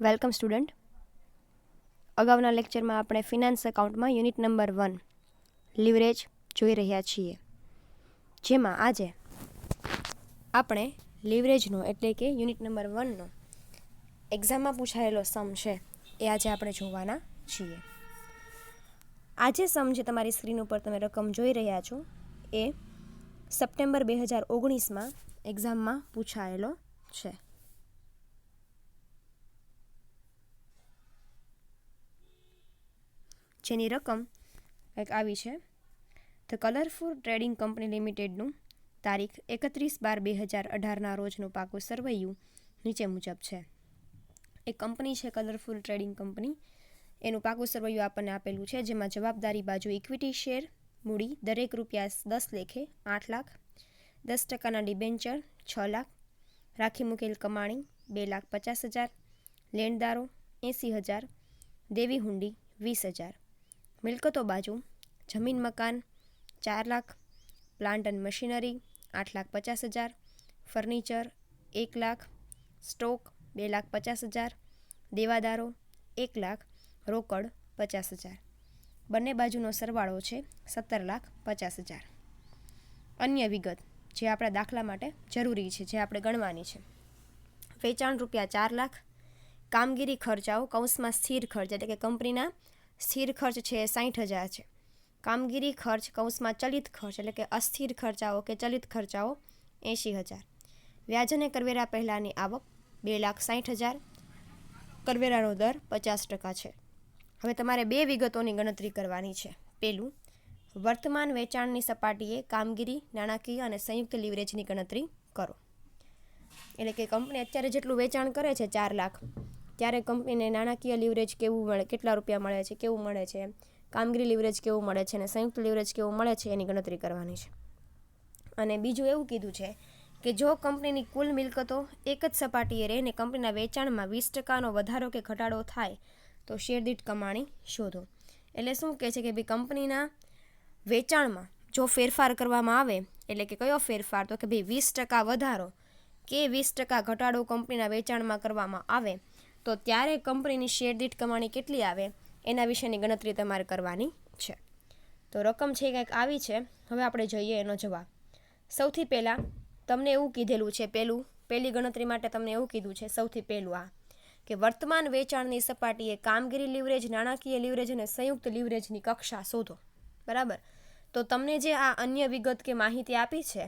Welcome student. અગાઉના લેક્ચરમાં આપણે ફિનાન્સ એકાઉન્ટમાં યુનિટ નંબર 1 લિવરેજ જોઈ રહ્યા છીએ, જેમાં આજે આપણે લિવરેજનો એટલે કે યુનિટ નંબર 1નો એક્ઝામમાં પૂછાયેલો સમ છે એ આજે આપણે જોવાના છીએ. આજે સમ જે તમારી સ્ક્રીન ઉપર તમે રકમ જોઈ રહ્યા છો એ સપ્ટેમ્બર 2019માં એક્ઝામમાં પૂછાયેલો છે. જેની રકમ કંઈક આવી છે. ધ કલરફુલ ટ્રેડિંગ કંપની લિમિટેડનું તારીખ 31/12/2018ના રોજનું પાકું સરવૈયું નીચે મુજબ છે. એક કંપની છે કલરફુલ ટ્રેડિંગ કંપની, એનું પાકું સરવૈયું આપણને આપેલું છે, જેમાં જવાબદારી બાજુ ઇક્વિટી શેર મૂડી દરેક ₹10 લેખે 8 લાખ, 10%ના ડિબેન્ચર 6 લાખ, રાખી મૂકેલ કમાણી 2,50,000, લેણદારો 80,000, દેવી હુંડી 20,000. મિલકતો બાજુ જમીન મકાન 4 lakh, plant and machinery 8,50,000, furniture 1 lakh, stock 2,50,000, દેવાદારો 1 lakh, રોકડ 50,000. બંને બાજુનો સરવાળો છે 17,50,000. અન્ય વિગત જે આપણા દાખલા માટે જરૂરી છે, જે આપણે ગણવાની છે. વેચાણ ₹4 લાખ, કામગીરી ખર્ચાઓ કૌંસમાં સ્થિર ખર્ચ એટલે કે કંપનીના સ્થિર ખર્ચ છે 60,000 છે. કામગીરી ખર્ચ કૌંસમાં ચલિત ખર્ચ એટલે કે અસ્થિર ખર્ચાઓ કે ચલિત ખર્ચાઓ 80,000. વ્યાજ અને કરવેરા પહેલાંની આવક 2,60,000. કરવેરાનો દર 50% છે. હવે તમારે બે વિગતોની ગણતરી કરવાની છે. પહેલું, વર્તમાન વેચાણની સપાટીએ કામગીરી, નાણાકીય અને સંયુક્ત લીવરેજની ગણતરી કરો. એટલે કે કંપની અત્યારે જેટલું વેચાણ કરે છે 4 લાખ, ત્યારે કંપનીને નાણાકીય લીવરેજ કેવું મળે, કેટલા રૂપિયા મળે છે, કેવું મળે છે, કામગીરી લીવરેજ કેવું મળે છે અને સંયુક્ત લીવરેજ કેવું મળે છે એની ગણતરી કરવાની છે. અને બીજું એવું કીધું છે કે જો કંપનીની કુલ મિલકતો એક જ સપાટીએ રહે ને કંપનીના વેચાણમાં 20%નો વધારો કે ઘટાડો થાય તો શેર દીઠ કમાણી શોધો. એટલે શું કહે છે કે ભાઈ કંપનીના વેચાણમાં જો ફેરફાર કરવામાં આવે, એટલે કે કયો ફેરફાર, તો કે ભાઈ 20% વધારો કે 20% ઘટાડો કંપનીના વેચાણમાં કરવામાં આવે તો ત્યારે કંપનીની શેર દીઠ કમાણી કેટલી આવે એના વિશેની ગણતરી તમારે કરવાની છે. તો રકમ છે કંઈક આવી છે. હવે આપણે જોઈએ એનો જવાબ. સૌથી પહેલાં તમને એવું કીધેલું છે, પહેલી ગણતરી માટે તમને એવું કીધું છે, સૌથી પહેલું આ કે વર્તમાન વેચાણની સપાટીએ કામગીરી લીવરેજ, નાણાકીય લીવરેજ અને સંયુક્ત લીવરેજની કક્ષા શોધો. બરાબર. તો તમને જે આ અન્ય વિગત કે માહિતી આપી છે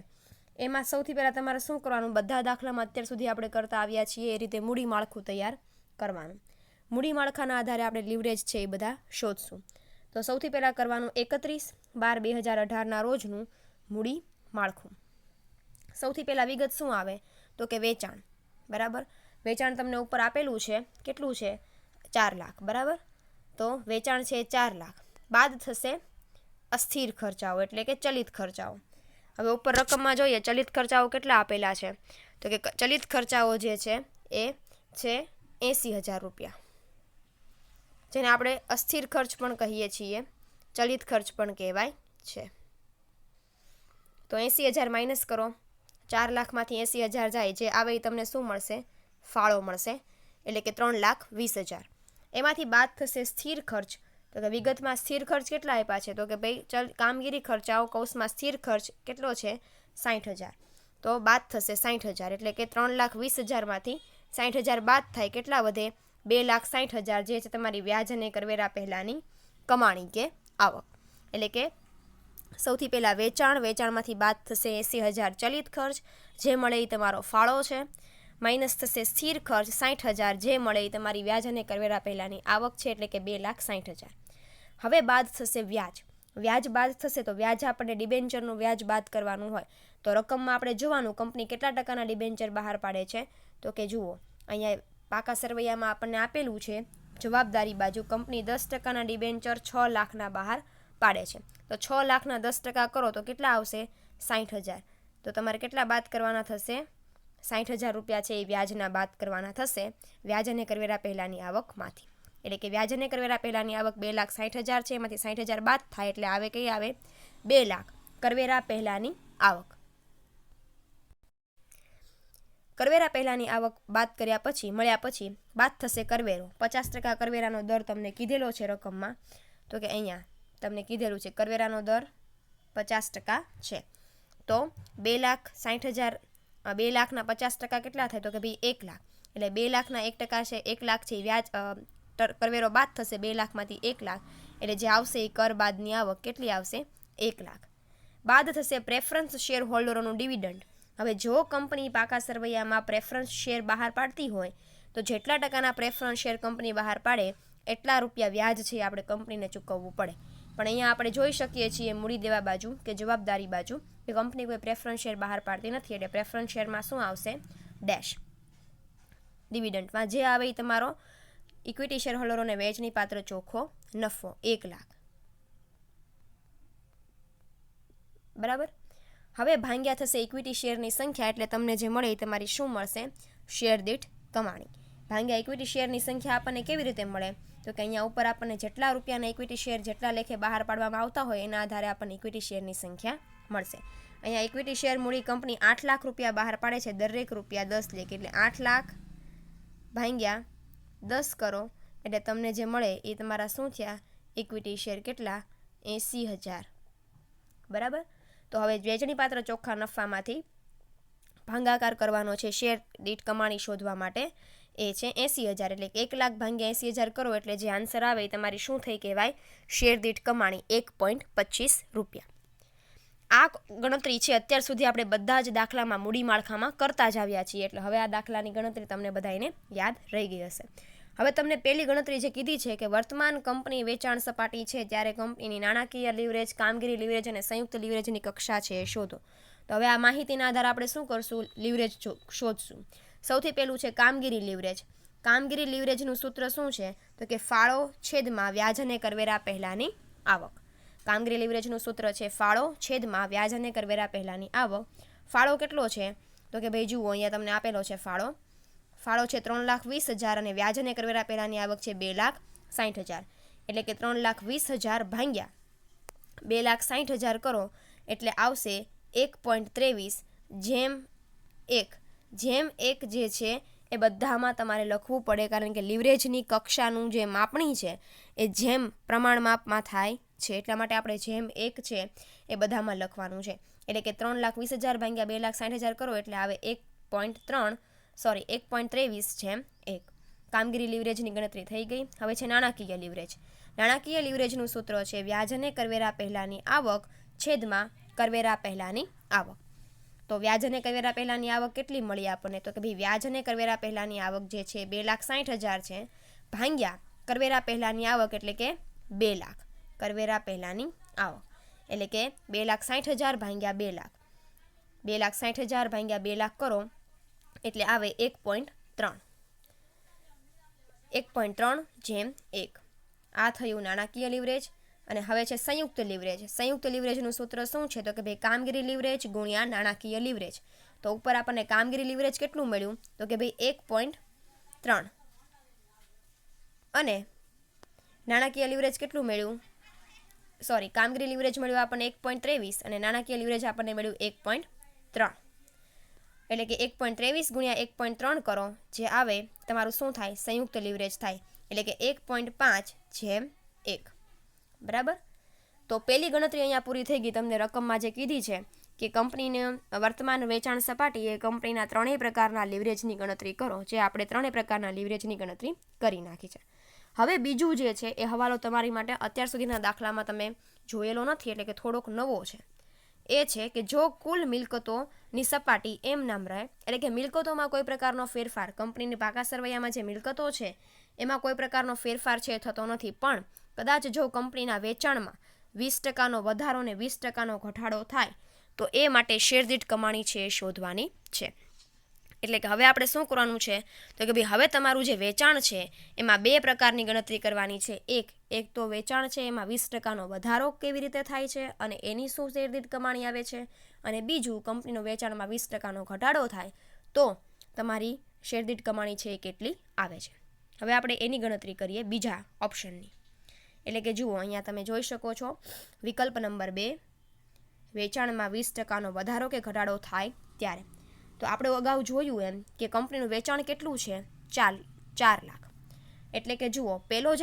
એમાં સૌથી પહેલાં તમારે શું કરવાનું, બધા દાખલામાં અત્યાર સુધી આપણે કરતા આવ્યા છીએ એ રીતે મૂડી માળખું તૈયાર કરવાનું. મૂડી માળખાના આધારે આપણે લીવરેજ છે એ બધા શોધશું. તો સૌથી પહેલાં કરવાનું 31/12/2018ના રોજનું મૂડી માળખું. સૌથી પહેલાં વિગત શું આવે તો કે વેચાણ. બરાબર. વેચાણ તમને ઉપર આપેલું છે, કેટલું છે 4 લાખ. બરાબર. તો વેચાણ છે 4 લાખ, બાદ થશે અસ્થિર ખર્ચાઓ એટલે કે ચલિત ખર્ચાઓ. હવે ઉપર રકમમાં જોઈએ ચલિત ખર્ચાઓ કેટલા આપેલા છે, તો કે ચલિત ખર્ચાઓ જે છે એ છે 80,000 રૂપિયા, જેને આપણે અસ્થિર ખર્ચ પણ કહીએ છીએ, ચલિત ખર્ચ પણ કહેવાય છે. તો 80,000 માઇનસ કરો, 4 લાખમાંથી 80,000 જાય, જે આવે એ તમને શું મળશે, ફાળો મળશે, એટલે કે 3,20,000. એમાંથી બાદ થશે સ્થિર ખર્ચ. તો કે વિગતમાં સ્થિર ખર્ચ કેટલા આપ્યા છે, તો કે ભાઈ કામગીરી ખર્ચાઓ કૌંસમાં સ્થિર ખર્ચ કેટલો છે 60,000. તો બાદ થશે 60,000 એટલે કે 3,20,000માંથી 60,000 બાદ થાય, કેટલા વધે 2,60,000, જે છે તમારી વ્યાજ અને કરવેરા પહેલાંની કમાણી કે આવક. એટલે કે સૌથી પહેલાં વેચાણમાંથી બાદ થશે 80,000 ચલિત ખર્ચ, જે મળે એ તમારો ફાળો છે, માઇનસ થશે સ્થિર ખર્ચ 60,000, જે મળે એ તમારી વ્યાજ અને કરવેરા પહેલાંની આવક છે, એટલે કે 2,60,000. હવે બાદ થશે વ્યાજ બાદ થશે તો વ્યાજ આપણે ડિબેન્ચરનું વ્યાજ બાદ કરવાનું હોય તો રકમમાં આપણે જોવાનું કંપની કેટલા ટકાના ડિબેન્ચર બહાર પાડે છે. તો કે જુઓ અહીંયા પાકા સરવૈયામાં આપણને આપેલું છે, જવાબદારી બાજુ કંપની 10%ના ડિબેન્ચર 6 લાખના બહાર પાડે છે. તો 6 લાખના 10% કરો તો કેટલા આવશે 60,000. તો તમારે કેટલા બાદ કરવાના થશે, 60,000 રૂપિયા છે એ વ્યાજના બાદ કરવાના થશે વ્યાજ અને કરવેરા પહેલાંની આવકમાંથી. એટલે કે વ્યાજ અને કરવેરા પહેલાંની આવક 2,60,000 છે, એમાંથી 60,000 બાદ થાય એટલે આવે કઈ આવે 2 લાખ કરવેરા પહેલાંની આવક. કરવેરા પહેલાંની આવક બાદ કર્યા પછી મળ્યા પછી બાદ થશે કરવેરો. 50% કરવેરાનો દર તમને કીધેલો છે રકમમાં, તો કે અહીંયા તમને કીધેલું છે કરવેરાનો દર 50% છે. તો 2,60,000 2 લાખના 50% કેટલા થાય? તો કે ભાઈ 1 લાખ. એટલે 2 લાખના 1% છે 1 લાખ છે વ્યાજ કરવેરો બાદ થશે 2 લાખમાંથી 1 લાખ, એટલે જે આવશે એ કર બાદની આવક કેટલી આવશે? 1 લાખ. બાદ થશે પ્રેફરન્સ શેર હોલ્ડરોનું ડિવિડન્ડ. હવે જો કંપની પાકા સરવૈયામાં પ્રેફરન્સ શેર બહાર પાડતી હોય તો જેટલા ટકાના પ્રેફરન્સ શેર કંપની બહાર પાડે એટલા રૂપિયા વ્યાજ છે આપણે કંપનીને ચૂકવવું પડે. પણ અહીંયા આપણે જોઈ શકીએ છીએ મૂડી દેવા બાજુ કે જવાબદારી બાજુ કે કંપની કોઈ પ્રેફરન્સ શેર બહાર પાડતી નથી, એટલે પ્રેફરન્સ શેરમાં શું આવશે? ડેશ. ડિવિડન્ડમાં જે આવે એ તમારો ઇક્વિટી શેર હોલ્ડરોને વહેંચણી પાત્ર ચોખ્ખો નફો 1 લાખ. બરાબર. હવે ભાંગ્યા થશે ઇક્વિટી શેરની સંખ્યા, એટલે તમને જે મળે એ તમારી શું મળશે? શેર દીઠ કમાણી. ભાંગ્યા ઇક્વિટી શેરની સંખ્યા આપણને કેવી રીતે મળે? તો કે અહીંયા ઉપર આપણને જેટલા રૂપિયાના ઇક્વિટી શેર જેટલા લેખે બહાર પાડવામાં આવતા હોય એના આધારે આપણને ઇક્વિટી શેરની સંખ્યા મળશે. અહીંયા ઇક્વિટી શેર મૂડી કંપની 8 લાખ રૂપિયા બહાર પાડે છે, દરેક રૂપિયા 10 લેખ, એટલે 8 લાખ ભાંગ્યા 10 કરો એટલે તમને જે મળે એ તમારા શું થયા? ઇક્વિટી શેર કેટલા? 80,000. બરાબર. તો હવે વહેંચણી પાત્ર ચોખ્ખા નફામાંથી ભાગાકાર કરવાનો છે શેર દીઠ કમાણી શોધવા માટે, એ છે 80,000. એટલે 1 લાખ ભાંગ્યા 80,000 કરો એટલે જે આન્સર આવે એ તમારી શું થઈ કહેવાય? શેર દીઠ કમાણી 1.25 રૂપિયા. આ ગણતરી છે અત્યાર સુધી આપણે બધા જ દાખલામાં મૂડી માળખામાં કરતા જ આવ્યા છીએ, એટલે હવે આ દાખલાની ગણતરી તમને બધાને યાદ રહી ગઈ હશે. હવે તમને પહેલી ગણતરી જે કીધી છે કે વર્તમાન કંપની વેચાણ સપાટી છે ત્યારે કંપનીની નાણાકીય લીવરેજ, કામગીરી લીવરેજ અને સંયુક્ત લીવરેજની કક્ષા છે એ શોધો. તો હવે આ માહિતીના આધારે આપણે શું કરશું? લીવરેજ શોધશું. સૌથી પહેલું છે કામગીરી લીવરેજ. કામગીરી લીવરેજનું સૂત્ર શું છે? તો કે ફાળો છેદમાં વ્યાજ અને કરવેરા પહેલાંની આવક. કામગીરી લીવરેજનું સૂત્ર છે ફાળો છેદમાં વ્યાજ અને કરવેરા પહેલાંની આવક. ફાળો કેટલો છે? તો કે ભાઈ જુઓ અહીંયા તમને આપેલો છે ફાળો. ફાળો છે 3,20,000 અને વ્યાજ અને કરવેરા પહેલાંની આવક છે 2,60,000. એટલે કે 3,20,000 ભાંગ્યા 2,60,000 કરો એટલે આવશે 1.23 જેમ 1. જેમ 1 જે છે એ બધામાં તમારે લખવું પડે, કારણ કે લીવરેજની કક્ષાનું જે માપણી છે એ જેમ પ્રમાણ માપમાં થાય છે, એટલા માટે આપણે જેમ 1 છે એ બધામાં લખવાનું છે. એટલે કે 3,20,000 ભાંગ્યા 2,60,000 કરો એટલે આવે 1.23 જેમ 1. કામગીરી લીવરેજની ગણતરી થઈ ગઈ. હવે છે નાણાકીય લીવરેજ. નાણાકીય લીવરેજનું સૂત્ર છે વ્યાજ અને કરવેરા પહેલાંની આવક છેદમાં કરવેરા પહેલાંની આવક. તો વ્યાજ અને કરવેરા પહેલાંની આવક કેટલી મળી આપણને? તો કે ભાઈ વ્યાજ અને કરવેરા પહેલાંની આવક જે છે 2,60,000 છે ભાંગ્યા કરવેરા પહેલાંની આવક એટલે કે 2 લાખ. કરવેરા પહેલાંની આવક એટલે કે 2,60,000 ભાંગ્યા 2 લાખ. 2,60,000 ભાંગ્યા 2 લાખ કરો એટલે આવે 1.3. 1.3 જેમ 1. આ થયું નાણાકીય લીવરેજ. અને હવે છે સંયુક્ત લીવરેજ. સંયુક્ત લીવરેજનું સૂત્ર શું છે? તો કે ભાઈ કામગીરી લીવરેજ ગુણ્યા નાણાકીય લીવરેજ. તો ઉપર આપણને કામગીરી લીવરેજ કેટલું મળ્યું? તો કે ભાઈ 1.3 અને નાણાકીય લીવરેજ કેટલું મળ્યું? કામગીરી લીવરેજ મળ્યું આપણને 1.23 અને નાણાકીય લીવરેજ આપણને મળ્યું 1.3. એટલે કે 1.23 ગુણ્યા 1.3 કરો જે આવે તમારું શું થાય? સંયુક્ત લીવરેજ થાય. એટલે કે 1.5 જેમ 1. બરાબર. તો પહેલી ગણતરી અહીંયા પૂરી થઈ ગઈ. તમને રકમમાં જે કીધી છે કે કંપનીને વર્તમાન વેચાણ સપાટી એ કંપનીના 3 પ્રકારના લીવરેજની ગણતરી કરો, જે આપણે 3 પ્રકારના લીવરેજની ગણતરી કરી નાખી છે. હવે બીજું જે છે એ હવાલો તમારી માટે અત્યાર સુધીના દાખલામાં તમે જોયેલો નથી, એટલે કે થોડોક નવો છે. એ છે કે જો કુલ મિલકતોની સપાટી એમ નામ રહે, એટલે કે મિલકતોમાં કોઈ પ્રકારનો ફેરફાર, કંપનીની પાકા સરવૈયામાં જે મિલકતો છે એમાં કોઈ પ્રકારનો ફેરફાર છે થતો નથી, પણ કદાચ જો કંપનીના વેચાણમાં 20%નો વધારો ને 20%નો ઘટાડો થાય તો એ માટે શેર દીઠ કમાણી છે એ શોધવાની છે. એટલે કે હવે આપણે શું કરવાનું છે? તો કે ભાઈ હવે તમારું જે વેચાણ છે એમાં 2 પ્રકારની ગણતરી કરવાની છે. એક તો વેચાણ છે એમાં 20%નો વધારો કેવી રીતે થાય છે અને એની શું શેર દીઠ કમાણી આવે છે, અને બીજું કંપનીનું વેચાણમાં 20%નો ઘટાડો થાય તો તમારી શેર દીઠ કમાણી છે એ કેટલી આવે છે. હવે આપણે એની ગણતરી કરીએ બીજા ઓપ્શનની. એટલે કે જુઓ અહીંયા તમે જોઈ શકો છો વિકલ્પ નંબર 2, વેચાણમાં 20%નો વધારો કે ઘટાડો થાય ત્યારે. તો આપણે અગાઉ જોયું એમ કે કંપનીનું વેચાણ કેટલું છે 4 લાખ. એટલે કે જુઓ પેલો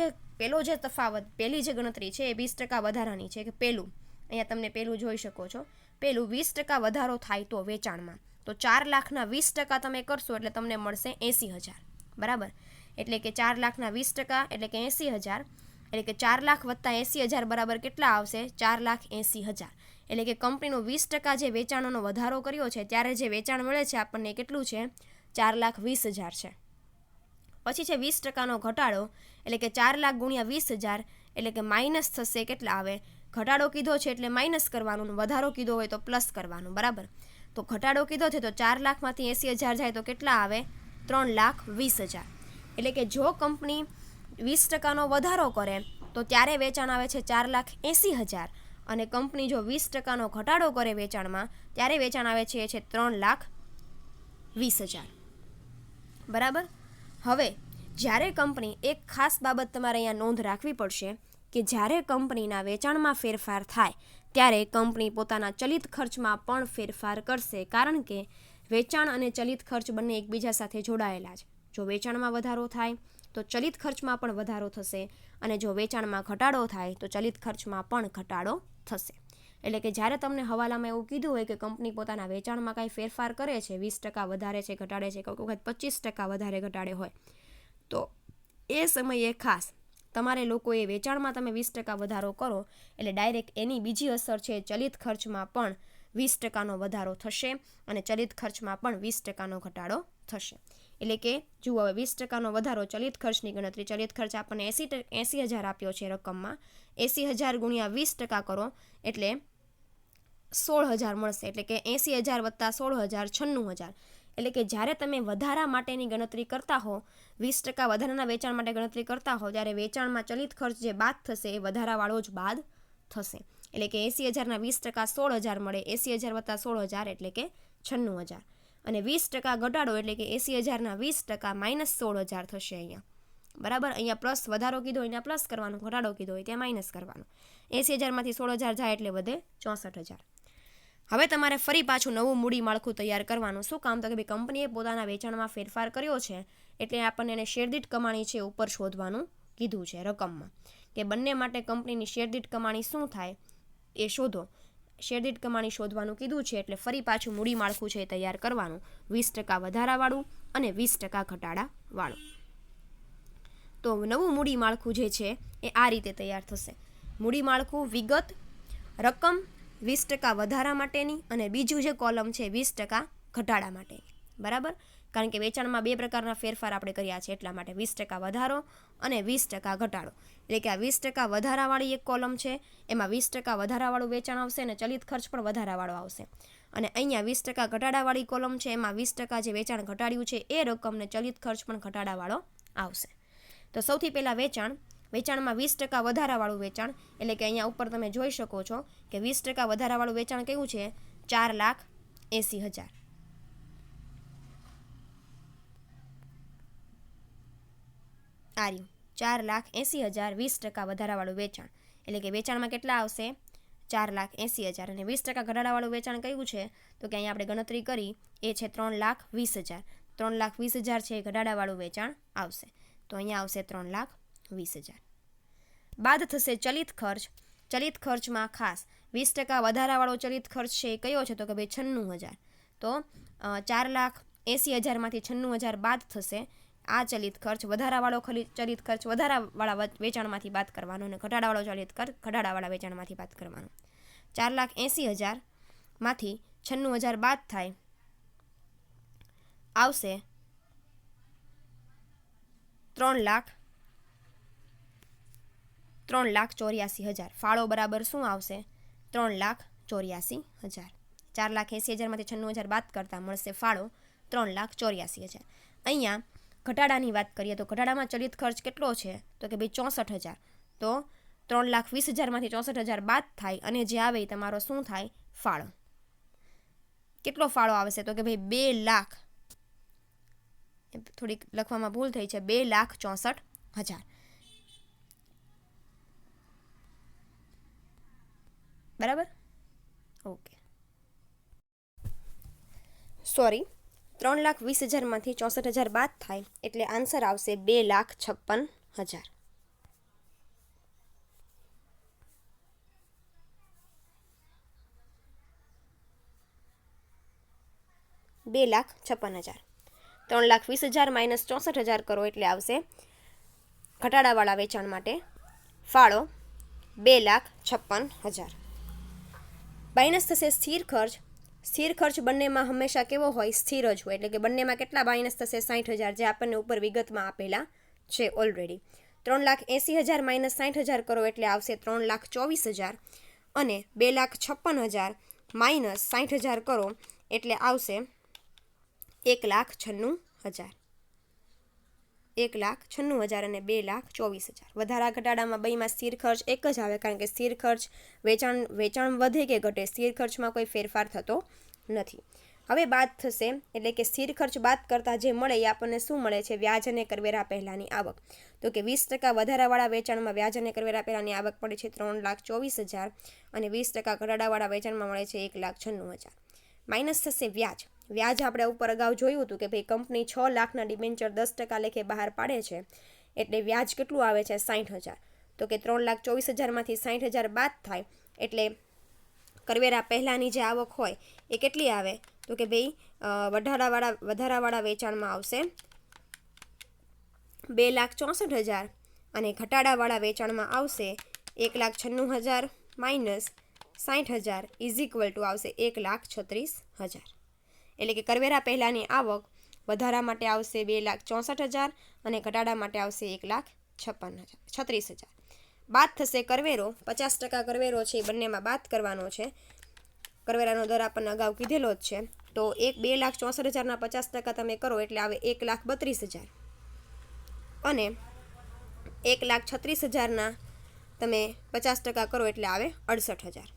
જે તફાવત, પહેલી જે ગણતરી છે એ 20% વધારાની છે. કે પહેલું અહીંયા તમને પહેલું જોઈ શકો છો, પહેલું 20% વધારો થાય તો વેચાણમાં, તો 4 લાખના 20% તમે કરશો એટલે તમને મળશે 80,000. બરાબર. એટલે કે 4 લાખના 20% એટલે કે 80,000. એટલે કે 4 લાખ વત્તા 80,000 બરાબર કેટલા આવશે? 4,80,000. એટલે કે કંપનીનો 20% જે વેચાણનો વધારો કર્યો છે ત્યારે જે વેચાણ મળે છે આપણને કેટલું છે? 4,20,000 છે. પછી છે 20%નો ઘટાડો, એટલે કે 4 લાખ ગુણ્યા 20,000 એટલે કે માઇનસ થશે. કેટલા આવે? ઘટાડો કીધો છે એટલે માઇનસ કરવાનું, વધારો કીધો હોય તો પ્લસ કરવાનું. બરાબર. તો ઘટાડો કીધો છે તો 4 લાખમાંથી 80,000 જાય તો કેટલા આવે? 3,20,000. એટલે કે જો કંપની 20%નો વધારો કરે તો ત્યારે વેચાણ આવે છે 4,80,000, અને કંપની જો 20%નો ઘટાડો કરે વેચાણમાં ત્યારે વેચાણ આવે છે 3,20,000. બરાબર. હવે જ્યારે કંપની, એક ખાસ બાબત તમારે અહીંયા નોંધ રાખવી પડશે કે જ્યારે કંપનીના વેચાણમાં ફેરફાર થાય ત્યારે કંપની પોતાના ચલિત ખર્ચમાં પણ ફેરફાર કરશે, કારણ કે વેચાણ અને ચલિત ખર્ચ બંને એકબીજા સાથે જોડાયેલા છે. જો વેચાણમાં વધારો થાય તો ચલિત ખર્ચમાં પણ વધારો થશે, અને જો વેચાણમાં ઘટાડો થાય તો ચલિત ખર્ચમાં પણ ઘટાડો થશે. એટલે કે જ્યારે તમને હવાલામાં એવું કીધું હોય કે કંપની પોતાના વેચાણમાં કાંઈ ફેરફાર કરે છે, 20% વધારે છે, ઘટાડે છે, કોઈ વખત 25% વધારે ઘટાડે હોય, તો એ સમયે ખાસ તમારે લોકોએ વેચાણમાં તમે 20% વધારો કરો એટલે ડાયરેક્ટ એની બીજી અસર છે ચલિત ખર્ચમાં પણ 20%નો વધારો થશે, અને ચલિત ખર્ચમાં પણ 20%નો ઘટાડો થશે. એટલે કે જુઓ, હવે 20%નો વધારો, ચલિત ખર્ચની ગણતરી, ચલિત ખર્ચ આપણને 80,000 આપ્યો છે રકમમાં, 80,000 ગુણ્યા 20% કરો એટલે 16,000 મળશે. એટલે કે 80,000 વત્તા 16,000 96,000. એટલે કે જ્યારે તમે વધારા માટેની ગણતરી કરતા હો, 20% વધારાના વેચાણ માટે ગણતરી કરતા હો, ત્યારે વેચાણમાં ચલિત ખર્ચ જે બાદ થશે એ વધારાવાળો જ બાદ થશે. એટલે કે 80,000ના 20% 16,000 મળે, 80,000 વત્તા 16,000 એટલે કે 96,000. અને 20% ઘટાડો એટલે કે 80,000ના 20% માઇનસ 16,000 થશે અહીંયા. બરાબર. અહીંયા પ્લસ વધારો કીધો હોય ત્યાં પ્લસ કરવાનું, ઘટાડો કીધો હોય ત્યાં માઇનસ કરવાનું. 80,000માંથી 16,000 જાય એટલે વધે 64,000. હવે તમારે ફરી પાછું નવું મૂડી માળખું તૈયાર કરવાનું. શું કામ? તો કે ભાઈ કંપનીએ પોતાના વેચાણમાં ફેરફાર કર્યો છે એટલે આપણને એને શેરદીઠ કમાણી છે ઉપર શોધવાનું કીધું છે રકમમાં, કે બંને માટે કંપનીની શેરદીઠ કમાણી શું થાય એ શોધો. શેરદીઠ કમાણી શોધવાનું કીધું છે એટલે ફરી પાછું મૂડી માળખું છે એ તૈયાર કરવાનું, 20% વધારાવાળું અને 20% ઘટાડાવાળું. તો નવું મૂડી માળખું જે છે એ આ રીતે તૈયાર થશે. મૂડી માળખું, વિગત, રકમ 20% વધારા માટેની, અને બીજું જે કોલમ છે 20% ઘટાડા માટેની. બરાબર. કારણ કે વેચાણમાં 2 પ્રકારના ફેરફાર આપણે કર્યા છે એટલા માટે 20% વધારો અને 20% ઘટાડો. એટલે કે આ 20% વધારાવાળી એક કોલમ છે, એમાં 20% વધારાવાળું વેચાણ આવશે અને ચલિત ખર્ચ પણ વધારાવાળો આવશે. અને અહીંયા 20% ઘટાડાવાળી કોલમ છે, એમાં 20% જે વેચાણ ઘટાડ્યું છે એ રકમને ચલિત ખર્ચ પણ ઘટાડાવાળો આવશે. તો સૌથી પહેલાં વેચાણમાં 20% વધારાવાળું વેચાણ, એટલે કે અહીંયા ઉપર તમે જોઈ શકો છો કે 20% વધારાવાળું વેચાણ કેવું છે? 4,80,000. આ રહ્યું 4,80,000, 20% વધારાવાળું વેચાણ. એટલે કે વેચાણમાં કેટલા આવશે? 4,80,000. અને 20% ઘટાડાવાળું વેચાણ કયું છે? તો કે અહીંયા આપણે ગણતરી કરી એ છે 3,20,000. 3,20,000 છે એ ઘટાડાવાળું વેચાણ આવશે. તો અહીંયા આવશે 3,20,000. બાદ થશે ચલિત ખર્ચ. ચલિત ખર્ચમાં ખાસ 20% વધારાવાળો ચલિત ખર્ચ છે એ કયો છે? તો કે ભાઈ 96,000. તો 4,80,000માંથી 96,000 બાદ થશે. આ ચલિત ખર્ચ, વધારાવાળો ચલિત ખર્ચ વધારાવાળા વેચાણમાંથી બાદ કરવાનો, અને ઘટાડાવાળો ચલિત ખર્ચ ઘટાડાવાળા વેચાણમાંથી બાદ કરવાનો. 4,80,000માંથી 96,000 બાદ થાય, આવશે 3,84,000. ફાળો બરાબર શું આવશે? 3,84,000. 4,80,000માંથી 96,000 બાદ કરતા મળશે ફાળો 3,84,000. અહીંયા ઘટાડાની વાત કરીએ તો ઘટાડામાં ચલિત ખર્ચ કેટલો છે? તો કે ભાઈ 64,000. તો 3,20,000માંથી 64,000 બાદ થાય અને જે આવે એ તમારો શું થાય? ફાળો. કેટલો ફાળો આવશે? તો કે ભાઈ 2 લાખ, થોડીક લખવામાં ભૂલ થઈ છે, 2,64,000. બરાબર. Okay, sorry. 3,20,000માંથી 64,000 બાદ થાય એટલે આન્સર આવશે 2,56,000. 2,56,000. 3,20,000 માઇનસ 64,000 કરો એટલે આવશે ઘટાડાવાળા વેચાણ માટે ફાળો 2,56,000. માઇનસ થશે સ્થિર ખર્ચ. સ્થિર ખર્ચ બંનેમાં હંમેશા કેવો હોય? સ્થિર જ હોય. એટલે કે બંનેમાં કેટલા માઇનસ થશે? 60,000, જે આપણને ઉપર વિગતમાં આપેલા છે ઓલરેડી. 3,80,000 માઇનસ 60,000 કરો એટલે આવશે 3,24,000 અને 2,56,000 માઇનસ 60,000 કરો એટલે આવશે 1,96,000. 1,96,000 અને 2,24,000. વધારા ઘટાડામાં બેમાં સ્થિર ખર્ચ એક જ આવે, કારણ કે સ્થિર ખર્ચ વેચાણ વધે કે ઘટે, સ્થિર ખર્ચમાં કોઈ ફેરફાર થતો નથી. હવે બાદ થશે, એટલે કે સ્થિર ખર્ચ બાદ કરતાં જે મળે એ આપણને શું મળે છે? વ્યાજ અને કરવેરા પહેલાંની આવક. તો કે 20% વધારાવાળા વેચાણમાં વ્યાજ અને કરવેરા પહેલાંની આવક પડે છે 3,24,000 અને 20% ઘટાડાવાળા વેચાણમાં મળે છે 1,96,000. માઇનસ થશે વ્યાજ. વ્યાજ આપણે ઉપર અગાઉ જોયું હતું કે ભાઈ કંપની 6 લાખના ડિબેન્ચર 10% લેખે બહાર પાડે છે, એટલે વ્યાજ કેટલું આવે છે? 60,000. તો કે 3,24,000માંથી 60,000 બાદ થાય એટલે કરવેરા પહેલાંની જે આવક હોય એ કેટલી આવે? તો કે ભાઈ વધારાવાળા વેચાણમાં આવશે 2,64,000 અને ઘટાડાવાળા વેચાણમાં આવશે 1,96,000 માઇનસ 60,000 ઇઝ ઇક્વલ ટુ આવશે 1,36,000. એટલે કે કરવેરા પહેલાંની આવક વધારા માટે આવશે 2,64,000 અને ઘટાડા માટે આવશે 1,36,000. બાદ થશે કરવેરો. 50% કરવેરો છે એ બંનેમાં બાદ કરવાનો છે. કરવેરાનો દર આપણને અગાઉ કીધેલો જ છે. તો 2,64,000ના 50% તમે કરો એટલે આવે 1,32,000 અને 1,36,000ના તમે 50% કરો એટલે આવે 68,000.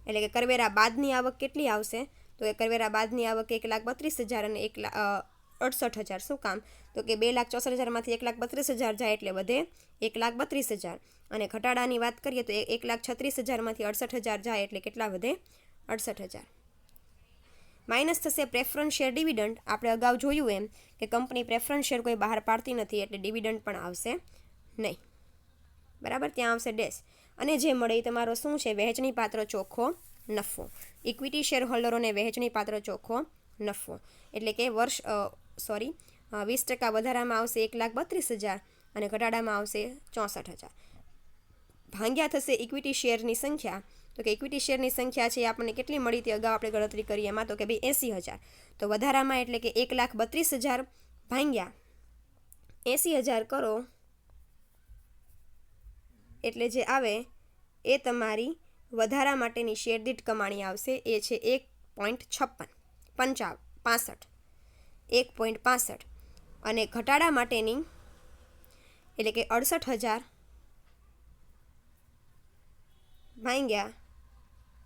એટલે કે કરવેરા બાદની આવક કેટલી આવશે? તો એ કરવેરા બાદની આવક 1,32,000 અને 1,68,000. શું કામ? તો કે 2,64,000માંથી 1,32,000 જાય એટલે વધે 1,32,000 અને ઘટાડાની વાત કરીએ તો 1,36,000માંથી 68,000 જાય એટલે કેટલા વધે? 68,000. માઇનસ થશે પ્રેફરન્સ શેર ડિવિડન્ડ. આપણે અગાઉ જોયું એમ કે કંપની પ્રેફરન્સ શેર કોઈ બહાર પાડતી નથી, એટલે ડિવિડન્ડ પણ આવશે નહીં. બરાબર, ત્યાં આવશે ડેશ. અને જે મળે એ તમારો શું છે? વહેંચણી પાત્ર ચોખ્ખો નફો. ઇક્વિટી શેર હોલ્ડરોને વહેંચણી પાત્ર ચોખ્ખો નફો. એટલે કે 20% વધારામાં આવશે 1,32,000 અને ઘટાડામાં આવશે 64,000. ભાગ્યા થશે ઇક્વિટી શેરની સંખ્યા. તો કે ઇક્વિટી શેરની સંખ્યા છે આપણને કેટલી મળી તે અગાઉ આપણે ગણતરી કરી એમાં, તો કે ભાઈ 80,000. તો વધારામાં એટલે કે 1,32,000 ભાગ્યા 80,000 કરો એટલે જે આવે એ તમારી વધારા માટેની શેર દીઠ કમાણી આવશે. એ છે 1.65 અને ઘટાડા માટેની એટલે કે 68,000 ભાગ્યા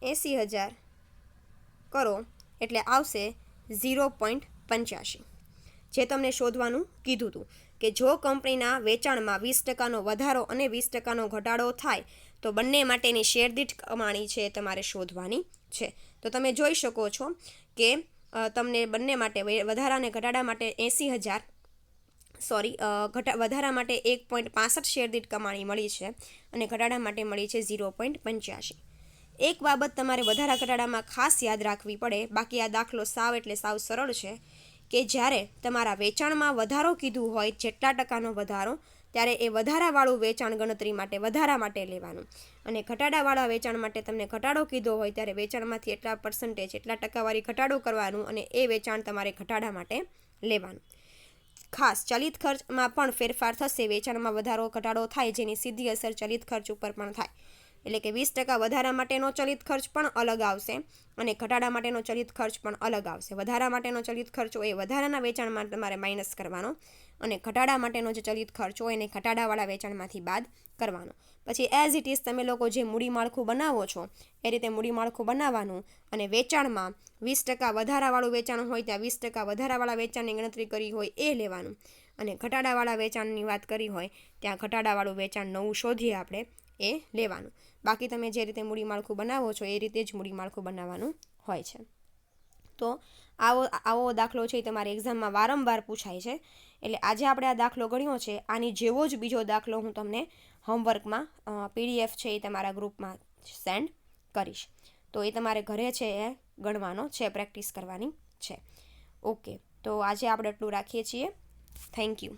80,000 કરો એટલે આવશે 0.85. જે તમને શોધવાનું કીધું હતું કે જો કંપનીના વેચાણમાં 20%નો વધારો અને 20%નો ઘટાડો થાય તો બંને માટેની શેર દીઠ કમાણી છે તમારે શોધવાની છે. તો તમે જોઈ શકો છો કે તમને બંને માટે વધારા અને ઘટાડા માટે 80,000 વધારા માટે 1.65 શેર દીઠ કમાણી મળી છે અને ઘટાડા માટે મળી છે 0.85. એક બાબત તમારે વધારા ઘટાડામાં ખાસ યાદ રાખવી પડે, બાકી આ દાખલો સાવ સરળ છે કે જ્યારે તમારા વેચાણમાં વધારો કીધું હોય જેટલા ટકાનો વધારો, ત્યારે એ વધારાવાળું વેચાણ ગણતરી માટે વધારા માટે લેવાનું અને ઘટાડાવાળા વેચાણ માટે તમને ઘટાડો કીધો હોય ત્યારે વેચાણમાંથી એટલા પર્સન્ટેજ એટલા ટકાવારી ઘટાડો કરવાનું અને એ વેચાણ તમારે ઘટાડા માટે લેવાનું. ખાસ ચલિત ખર્ચમાં પણ ફેરફાર થશે. વેચાણમાં વધારો ઘટાડો થાય જેની સીધી અસર ચલિત ખર્ચ ઉપર પણ થાય. એટલે કે 20% વધારા માટેનો ચલિત ખર્ચ પણ અલગ આવશે અને ઘટાડા માટેનો ચલિત ખર્ચ પણ અલગ આવશે. વધારા માટેનો ચલિત ખર્ચ હોય એ વધારાના વેચાણમાં તમારે માઇનસ કરવાનો અને ઘટાડા માટેનો જે ચલિત ખર્ચ હોય એને ઘટાડાવાળા વેચાણમાંથી બાદ કરવાનો. પછી એઝ ઇટ ઇઝ તમે લોકો જે મૂડી માળખું બનાવો છો એ રીતે મૂડી માળખું બનાવવાનું અને વેચાણમાં 20% વધારાવાળું વેચાણ હોય ત્યાં 20% વધારાવાળા વેચાણની ગણતરી કરી હોય એ લેવાનું અને ઘટાડાવાળા વેચાણની વાત કરી હોય ત્યાં ઘટાડાવાળું વેચાણ નવું શોધીએ આપણે એ લેવાનું. બાકી તમે જે રીતે મૂડી માળખું બનાવો છો એ રીતે જ મૂડી માળખું બનાવવાનું હોય છે. તો આવો દાખલો છે એ તમારી એક્ઝામમાં વારંવાર પૂછાય છે. એટલે આજે આપણે આ દાખલો ગણ્યો છે, આની જેવો જ બીજો દાખલો હું તમને હોમવર્કમાં PDF છે એ તમારા ગ્રુપમાં સેન્ડ કરીશ. તો એ તમારે ઘરે છે એ ગણવાનો છે, પ્રેક્ટિસ કરવાની છે. ઓકે, તો આજે આપણે એટલું રાખીએ છીએ. Thank you.